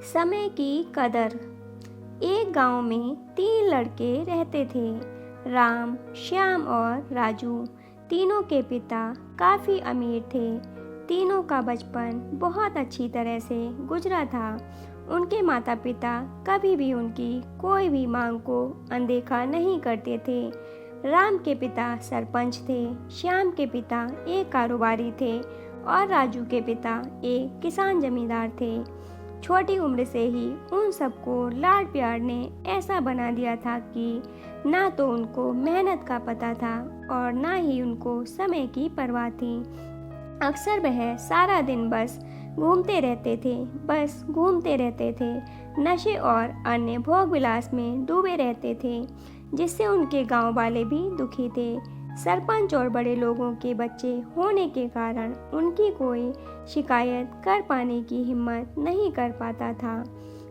समय की कदर। एक गांव में 3 लड़के रहते थे, राम, श्याम और राजू। तीनों के पिता काफ़ी अमीर थे। तीनों का बचपन बहुत अच्छी तरह से गुजरा था। उनके माता पिता कभी भी उनकी कोई भी मांग को अनदेखा नहीं करते थे। राम के पिता सरपंच थे, श्याम के पिता एक कारोबारी थे और राजू के पिता एक किसान जमींदार थे। छोटी उम्र से ही उन सबको लाड प्यार ने ऐसा बना दिया था कि ना तो उनको मेहनत का पता था और ना ही उनको समय की परवाह थी। अक्सर वह सारा दिन बस घूमते रहते थे, नशे और अन्य भोग विलास में डूबे रहते थे, जिससे उनके गांव वाले भी दुखी थे। सरपंच और बड़े लोगों के बच्चे होने के कारण उनकी कोई शिकायत कर पाने की हिम्मत नहीं कर पाता था,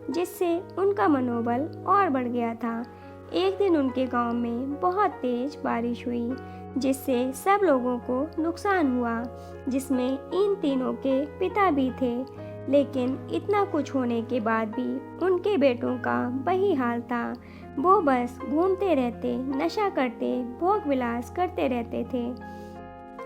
जिससे उनका मनोबल और बढ़ गया था। एक दिन उनके गांव में बहुत तेज बारिश हुई, जिससे सब लोगों को नुकसान हुआ, जिसमें इन तीनों के पिता भी थे। लेकिन इतना कुछ होने के बाद भी उनके बेटों का वही हाल था। वो बस घूमते रहते, नशा करते, भोग विलास करते रहते थे।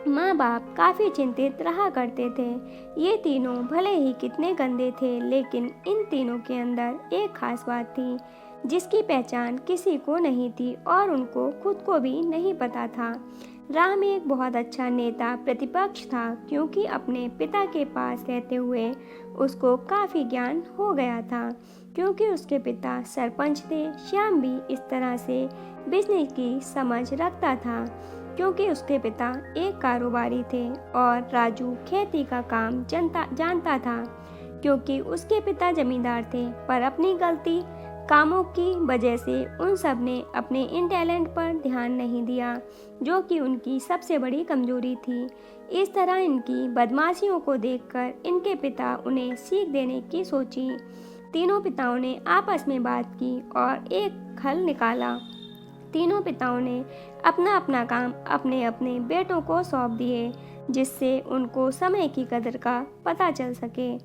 माँ बाप काफ़ी चिंतित रहा करते थे। ये तीनों भले ही कितने गंदे थे, लेकिन इन तीनों के अंदर एक खास बात थी जिसकी पहचान किसी को नहीं थी और उनको खुद को भी नहीं पता था। राम एक बहुत अच्छा नेता प्रतिपक्ष था, क्योंकि अपने पिता के पास रहते हुए उसको काफ़ी ज्ञान हो गया था, क्योंकि उसके पिता सरपंच थे। श्याम भी इस तरह से बिजनेस की समझ रखता था, क्योंकि उसके पिता एक कारोबारी थे, और राजू खेती का काम जानता था, क्योंकि उसके पिता जमींदार थे। पर अपनी गलती कामों की वजह से उन सब ने अपने इन टैलेंट पर ध्यान नहीं दिया, जो कि उनकी सबसे बड़ी कमजोरी थी। इस तरह इनकी बदमाशियों को देखकर इनके पिता उन्हें सीख देने की सोची। तीनों पिताओं ने आपस में बात की और एक हल निकाला। तीनों पिताओं ने अपना अपना काम अपने अपने बेटों को सौंप दिए, जिससे उनको समय की कदर का पता चल सके।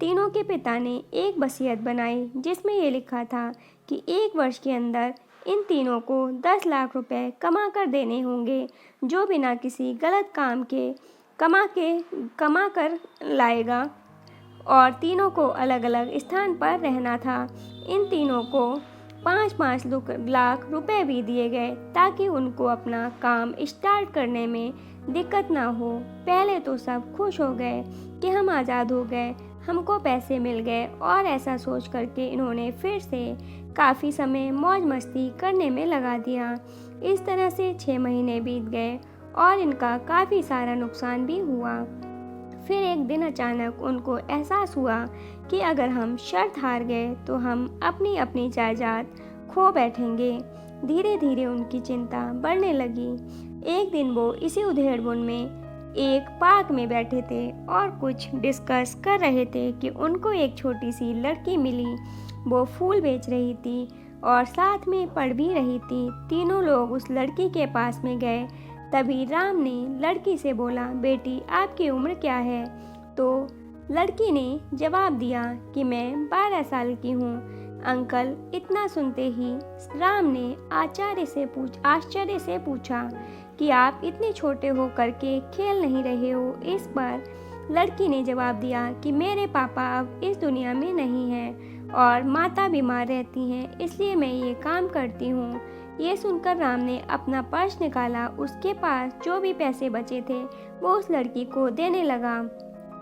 तीनों के पिता ने एक वसीयत बनाई, जिसमें ये लिखा था कि 1 वर्ष के अंदर इन तीनों को 10 लाख रुपए कमा कर देने होंगे, जो बिना किसी गलत काम के कमा कर लाएगा। और तीनों को अलग अलग स्थान पर रहना था। इन तीनों को 5-5 लाख रुपए भी दिए गए, ताकि उनको अपना काम स्टार्ट करने में दिक्कत ना हो। पहले तो सब खुश हो गए कि हम आज़ाद हो गए, हमको पैसे मिल गए, और ऐसा सोच करके इन्होंने फिर से काफ़ी समय मौज मस्ती करने में लगा दिया। इस तरह से 6 महीने बीत गए और इनका काफ़ी सारा नुकसान भी हुआ। फिर एक दिन अचानक उनको एहसास हुआ कि अगर हम शर्त हार गए तो हम अपनी अपनी जायदाद खो बैठेंगे। धीरे धीरे उनकी चिंता बढ़ने लगी। एक दिन वो इसी उधेड़बुन में एक पार्क में बैठे थे और कुछ डिस्कस कर रहे थे कि उनको एक छोटी सी लड़की मिली। वो फूल बेच रही थी और साथ में पढ़ भी रही थी। तीनों लोग उस लड़की के पास में गए। तभी राम ने लड़की से बोला, बेटी आपकी उम्र क्या है? तो लड़की ने जवाब दिया कि मैं 12 साल की हूँ। अंकल। इतना सुनते ही राम ने आश्चर्य से पूछा कि आप इतने छोटे हो करके खेल नहीं रहे हो? इस पर लड़की ने जवाब दिया कि मेरे पापा अब इस दुनिया में नहीं हैं और माता बीमार रहती हैं, इसलिए मैं ये काम करती हूँ। ये सुनकर राम ने अपना पर्स निकाला। उसके पास जो भी पैसे बचे थे वो उस लड़की को देने लगा।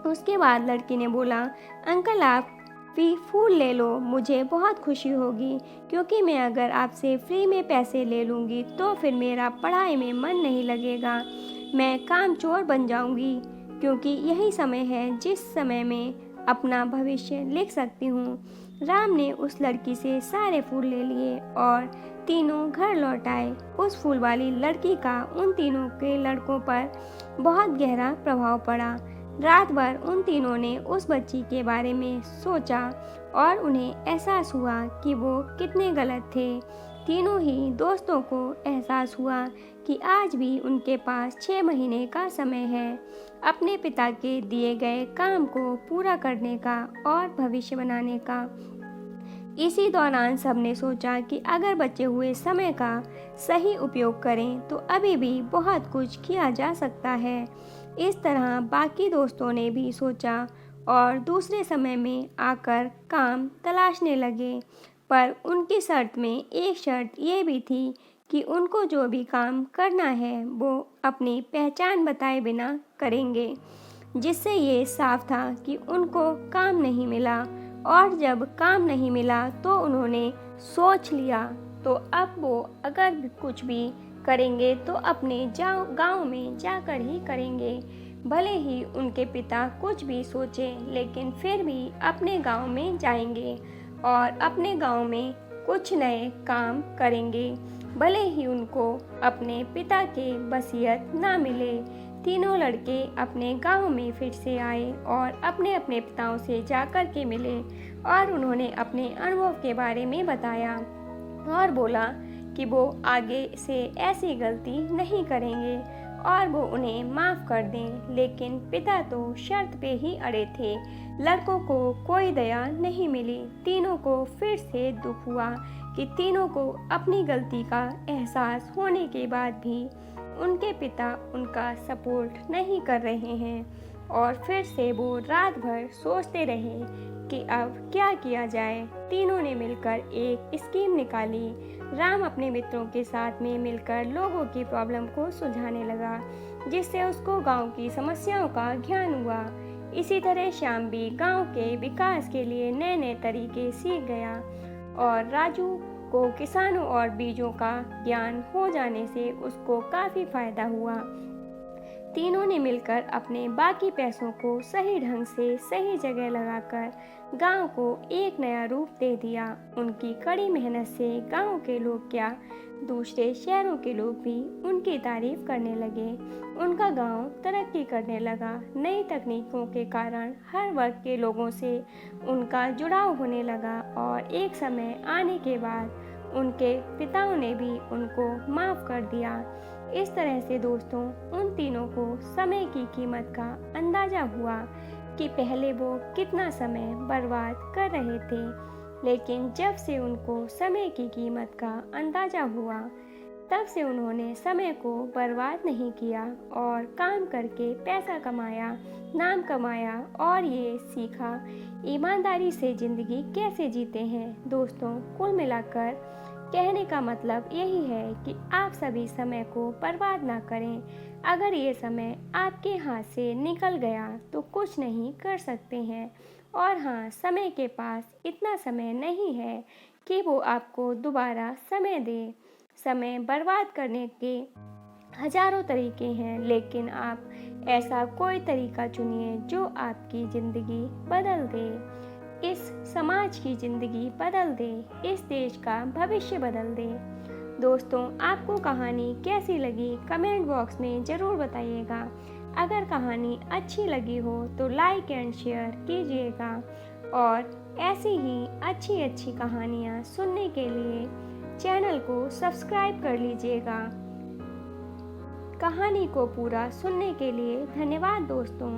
उसके बाद लड़की ने बोला, अंकल आप भी फूल ले लो, मुझे बहुत खुशी होगी, क्योंकि मैं अगर आपसे फ्री में पैसे ले लूँगी तो फिर मेरा पढ़ाई में मन नहीं लगेगा, मैं कामचोर बन जाऊँगी, क्योंकि यही समय है जिस समय में अपना भविष्य लिख सकती हूँ। राम ने उस लड़की से सारे फूल ले लिए और तीनों घर लौट आए। उस फूल वाली लड़की का उन तीनों के लड़कों पर बहुत गहरा प्रभाव पड़ा। रात भर उन तीनों ने उस बच्ची के बारे में सोचा और उन्हें एहसास हुआ कि वो कितने गलत थे। तीनों ही दोस्तों को एहसास हुआ कि आज भी उनके पास 6 महीने का समय है अपने पिता के दिए गए काम को पूरा करने का और भविष्य बनाने का। इसी दौरान सबने सोचा कि अगर बचे हुए समय का सही उपयोग करें तो अभी भी बहुत कुछ किया जा सकता है। इस तरह बाकी दोस्तों ने भी सोचा और दूसरे समय में आकर काम तलाशने लगे, पर उनकी शर्त में एक शर्त ये भी थी कि उनको जो भी काम करना है वो अपनी पहचान बताए बिना करेंगे, जिससे ये साफ था कि उनको काम नहीं मिला। और जब काम नहीं मिला तो उन्होंने सोच लिया तो अब वो अगर भी कुछ भी करेंगे तो अपने गांव में जाकर ही करेंगे। भले ही उनके पिता कुछ भी सोचें, लेकिन फिर भी अपने गांव में जाएंगे और अपने गांव में कुछ नए काम करेंगे, भले ही उनको अपने पिता के वसीयत ना मिले। तीनों लड़के अपने गांव में फिर से आए और अपने अपने पिताओं से जाकर के मिले और उन्होंने अपने अनुभव के बारे में बताया और बोला कि वो आगे से ऐसी गलती नहीं करेंगे और वो उन्हें माफ़ कर दें। लेकिन पिता तो शर्त पे ही अड़े थे। लड़कों को कोई दया नहीं मिली। तीनों को फिर से दुख हुआ कि तीनों को अपनी गलती का एहसास होने के बाद भी उनके पिता उनका सपोर्ट नहीं कर रहे हैं और फिर से वो रात भर सोचते रहे कि अब क्या किया जाए। तीनों ने मिलकर एक स्कीम निकाली। राम अपने मित्रों के साथ में मिलकर लोगों की प्रॉब्लम को सुलझाने लगा, जिससे उसको गांव की समस्याओं का ज्ञान हुआ। इसी तरह श्याम भी गांव के विकास के लिए नए नए तरीके सीख गया और राजू को किसानों और बीजों का ज्ञान हो जाने से उसको काफ़ी फायदा हुआ। तीनों ने मिलकर अपने बाकी पैसों को सही ढंग से सही जगह लगाकर गांव को एक नया रूप दे दिया। उनकी कड़ी मेहनत से गांव के लोग क्या, दूसरे शहरों के लोग भी उनकी तारीफ करने लगे। उनका गांव तरक्की करने लगा। नई तकनीकों के कारण हर वर्ग के लोगों से उनका जुड़ाव होने लगा और एक समय आने के बाद उनके पिताओं ने भी उनको माफ़ कर दिया। इस तरह से दोस्तों, उन तीनों को समय की कीमत का अंदाज़ा हुआ कि पहले वो कितना समय बर्बाद कर रहे थे, लेकिन जब से उनको समय की कीमत का अंदाज़ा हुआ तब से उन्होंने समय को बर्बाद नहीं किया और काम करके पैसा कमाया, नाम कमाया और ये सीखा ईमानदारी से ज़िंदगी कैसे जीते हैं। दोस्तों, कुल मिलाकर कहने का मतलब यही है कि आप सभी समय को बर्बाद ना करें। अगर ये समय आपके हाथ से निकल गया तो कुछ नहीं कर सकते हैं। और हाँ, समय के पास इतना समय नहीं है कि वो आपको दोबारा समय दे। समय बर्बाद करने के हजारों तरीके हैं, लेकिन आप ऐसा कोई तरीका चुनिए जो आपकी ज़िंदगी बदल दे, इस समाज की ज़िंदगी बदल दे, इस देश का भविष्य बदल दे। दोस्तों, आपको कहानी कैसी लगी कमेंट बॉक्स में ज़रूर बताइएगा। अगर कहानी अच्छी लगी हो तो लाइक एंड शेयर कीजिएगा और ऐसी ही अच्छी अच्छी कहानियाँ सुनने के लिए चैनल को सब्सक्राइब कर लीजिएगा। कहानी को पूरा सुनने के लिए धन्यवाद दोस्तों।